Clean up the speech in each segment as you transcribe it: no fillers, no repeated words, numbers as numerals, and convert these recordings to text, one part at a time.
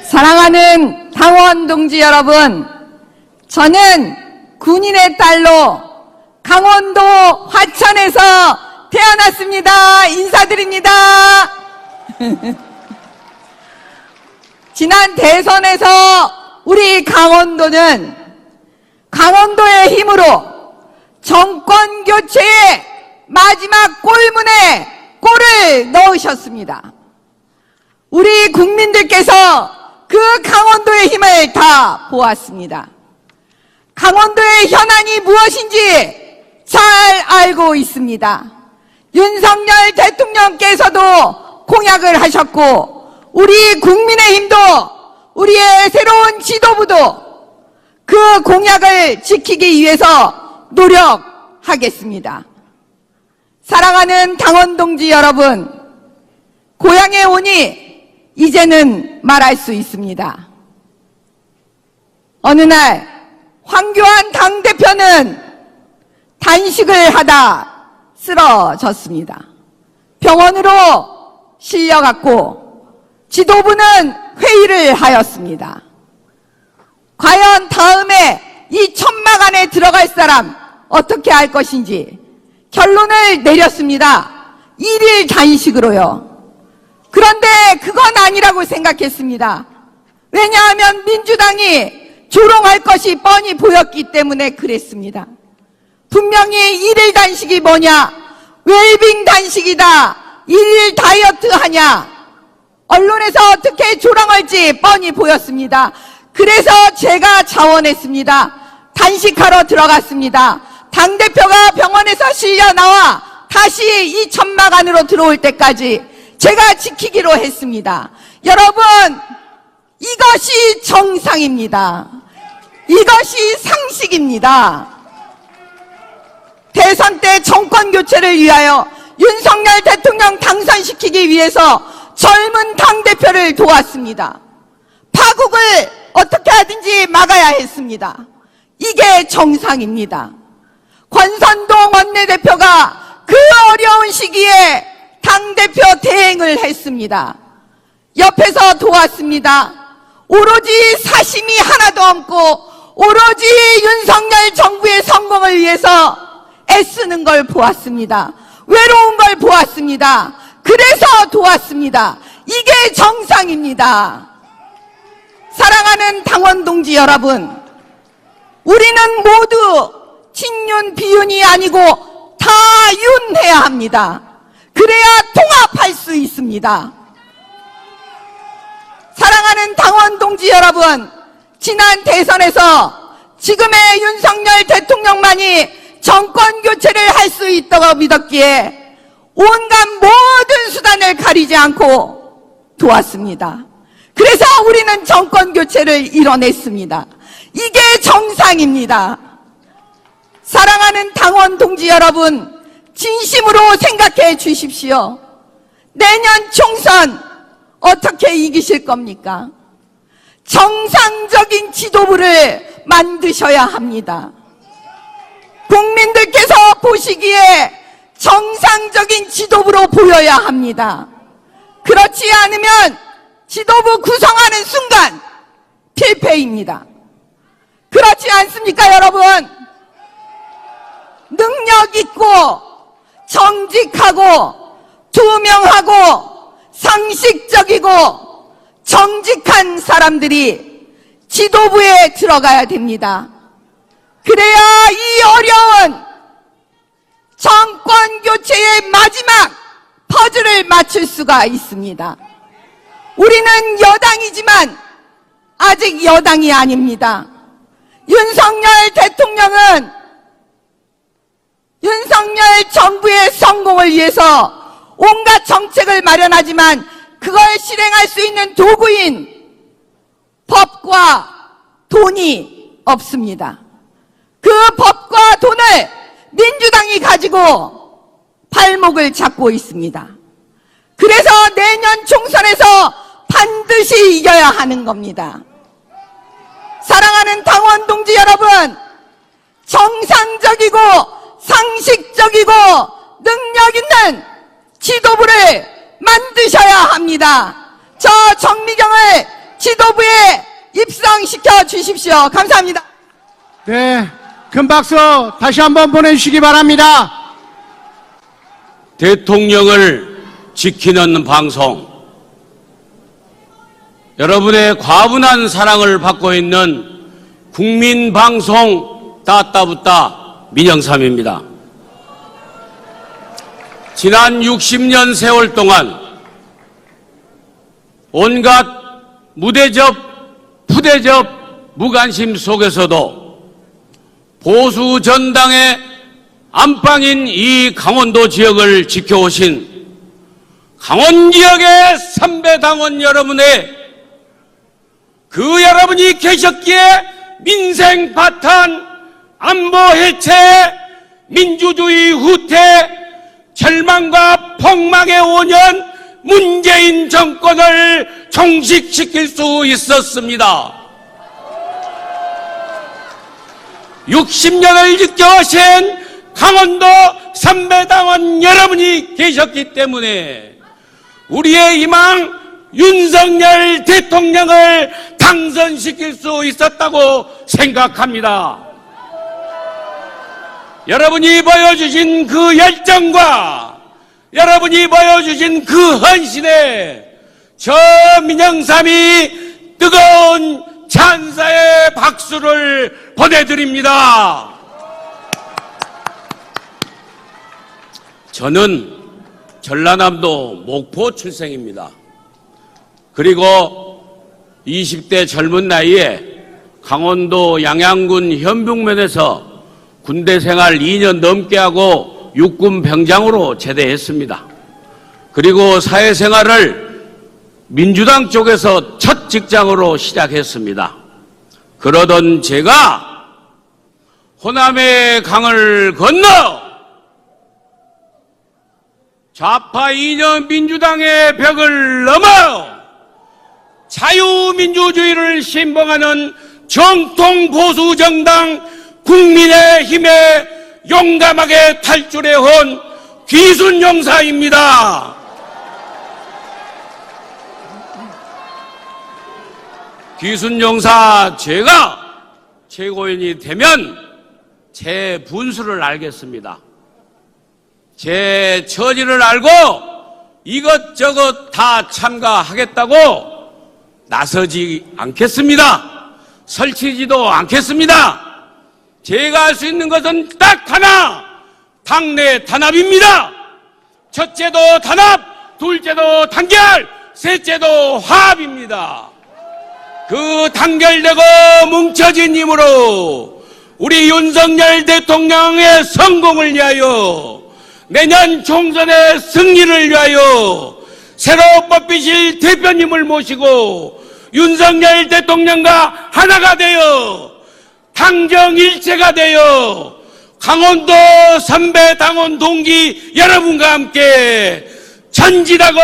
사랑하는 당원 동지 여러분, 저는 군인의 딸로 강원도 화천에서 태어났습니다. 인사드립니다. 지난 대선에서 우리 강원도는 강원도의 힘으로 정권 교체의 마지막 골문에 골을 넣으셨습니다. 우리 국민들께서 그 강원도의 힘을 다 보았습니다. 강원도의 현안이 무엇인지 잘 알고 있습니다. 윤석열 대통령께서도 공약을 하셨고, 우리 국민의힘도, 우리의 새로운 지도부도 그 공약을 지키기 위해서 노력하겠습니다. 사랑하는 당원 동지 여러분, 고향에 오니 이제는 말할 수 있습니다. 어느 날 황교안 당대표는 단식을 하다 쓰러졌습니다. 병원으로 실려갔고 지도부는 회의를 하였습니다. 과연 다음에 이 천막 안에 들어갈 사람 어떻게 할 것인지 결론을 내렸습니다. 1일 단식으로요. 그런데 그건 아니라고 생각했습니다. 왜냐하면 민주당이 조롱할 것이 뻔히 보였기 때문에 그랬습니다. 분명히 1일 단식이 뭐냐, 웰빙 단식이다, 1일 다이어트 하냐, 언론에서 어떻게 조롱할지 뻔히 보였습니다. 그래서 제가 자원했습니다. 단식하러 들어갔습니다. 당대표가 병원에서 실려 나와 다시 이 천막 안으로 들어올 때까지 제가 지키기로 했습니다. 여러분, 이것이 정상입니다. 이것이 상식입니다. 대선 때 정권 교체를 위하여 윤석열 대통령 당선시키기 위해서 젊은 당대표를 도왔습니다. 파국을 어떻게 하든지 막아야 했습니다. 이게 정상입니다. 권선동 원내대표가 그 어려운 시기에 당대표 대행을 했습니다. 옆에서 도왔습니다. 오로지 사심이 하나도 없고 오로지 윤석열 정부의 성공을 위해서 애쓰는 걸 보았습니다. 외로운 걸 보았습니다. 그래서 도왔습니다. 이게 정상입니다. 사랑하는 당원 동지 여러분, 우리는 모두 친윤 비윤이 아니고 다윤해야 합니다. 그래야 통합할 수 있습니다. 사랑하는 당원 동지 여러분, 지난 대선에서 지금의 윤석열 대통령만이 정권 교체를 할 수 있다고 믿었기에 온갖 모든 수단을 가리지 않고 도왔습니다. 그래서 우리는 정권 교체를 이뤄냈습니다. 이게 정상입니다. 사랑하는 당원 동지 여러분, 진심으로 생각해 주십시오. 내년 총선 어떻게 이기실 겁니까? 정상적인 지도부를 만드셔야 합니다. 국민들께서 보시기에 정상적인 지도부로 보여야 합니다. 그렇지 않으면 지도부 구성하는 순간 필패입니다. 그렇지 않습니까, 여러분? 능력 있고 정직하고 투명하고 상식적이고 정직한 사람들이 지도부에 들어가야 됩니다. 그래야 이 어려운 정권 교체의 마지막 퍼즐을 맞출 수가 있습니다. 우리는 여당이지만 아직 여당이 아닙니다. 윤석열 대통령은 윤석열 정부의 성공을 위해서 온갖 정책을 마련하지만 그걸 실행할 수 있는 도구인 법과 돈이 없습니다. 그 법과 돈을 민주당이 가지고 발목을 잡고 있습니다. 그래서 내년 총선에서 반드시 이겨야 하는 겁니다. 사랑하는 당원 동지 여러분, 정상적이고 상식적이고 능력 있는 지도부를 만드셔야 합니다. 저 정미경을 지도부에 입성시켜 주십시오. 감사합니다. 네, 큰 박수 다시 한번 보내주시기 바랍니다. 대통령을 지키는 방송, 여러분의 과분한 사랑을 받고 있는 국민방송 따따붙다 민영삼입니다. 지난 60년 세월 동안 온갖 무대접, 푸대접, 무관심 속에서도 보수 전당의 안방인 이 강원도 지역을 지켜오신 강원 지역의 선배 당원 여러분의 그 여러분이 계셨기에 민생 파탄, 안보 해체, 민주주의 후퇴, 절망과 폭망의 5년 문재인 정권을 종식시킬 수 있었습니다. 60년을 지켜오신 강원도 선배당원 여러분이 계셨기 때문에 우리의 희망 윤석열 대통령을 당선시킬 수 있었다고 생각합니다. 여러분이 보여주신 그 열정과 여러분이 보여주신 그 헌신에 저 민영삼이 뜨거운 찬사의 박수를 보내드립니다. 저는 전라남도 목포 출생입니다. 그리고 20대 젊은 나이에 강원도 양양군 현북면에서 군대 생활 2년 넘게 하고 육군 병장으로 제대했습니다. 그리고 사회생활을 민주당 쪽에서 첫 직장으로 시작했습니다. 그러던 제가 호남의 강을 건너 좌파 이념 민주당의 벽을 넘어 자유민주주의를 신봉하는 정통 보수 정당 국민의힘에 용감하게 탈출해온 귀순용사입니다. 귀순용사 제가 최고위원이 되면 제 분수를 알겠습니다. 제 처지를 알고 이것저것 다 참가하겠다고 나서지 않겠습니다. 설치지도 않겠습니다. 제가 할 수 있는 것은 딱 하나, 당내 단합입니다. 첫째도 단합, 둘째도 단결, 셋째도 화합입니다. 그 단결되고 뭉쳐진 힘으로 우리 윤석열 대통령의 성공을 위하여 내년 총선의 승리를 위하여 새로 뽑히실 대표님을 모시고 윤석열 대통령과 하나가 되어 당정일체가 되어 강원도 선배 당원 동기 여러분과 함께 전진하고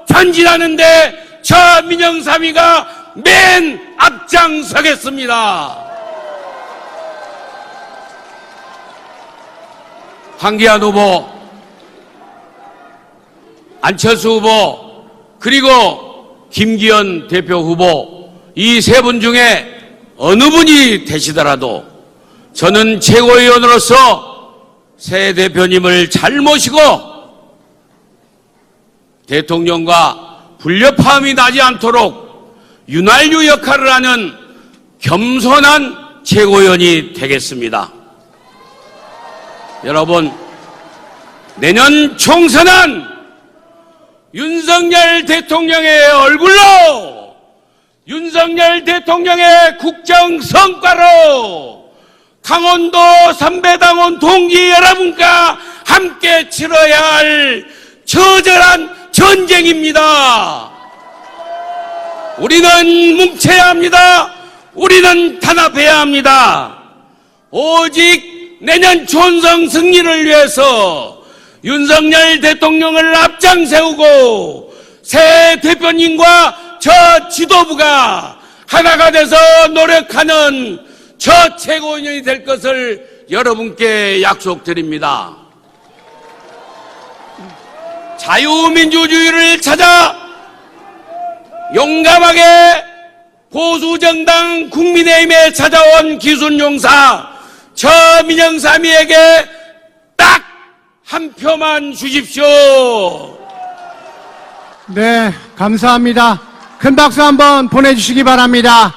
전진하는데 저 민영삼이가 맨 앞장서겠습니다. 황교안 후보, 안철수 후보, 그리고 김기현 대표 후보, 이 세 분 중에 어느 분이 되시더라도 저는 최고위원으로서 새 대표님을 잘 모시고 대통령과 불협화음이 나지 않도록 윤활유 역할을 하는 겸손한 최고위원이 되겠습니다. 여러분, 내년 총선은 윤석열 대통령의 얼굴로, 윤석열 대통령의 국정 성과로 강원도 선배당원 동기 여러분과 함께 치러야 할 처절한 전쟁입니다. 우리는 뭉쳐야 합니다. 우리는 단합해야 합니다. 오직 내년 총선 승리를 위해서 윤석열 대통령을 앞장 세우고 새 대표님과 저 지도부가 하나가 돼서 노력하는 저 최고위원이 될 것을 여러분께 약속드립니다. 자유민주주의를 찾아 용감하게 보수정당 국민의힘에 찾아온 기순용사 저민영삼이에게 딱 한 표만 주십시오. 네, 감사합니다. 큰 박수 한번 보내주시기 바랍니다.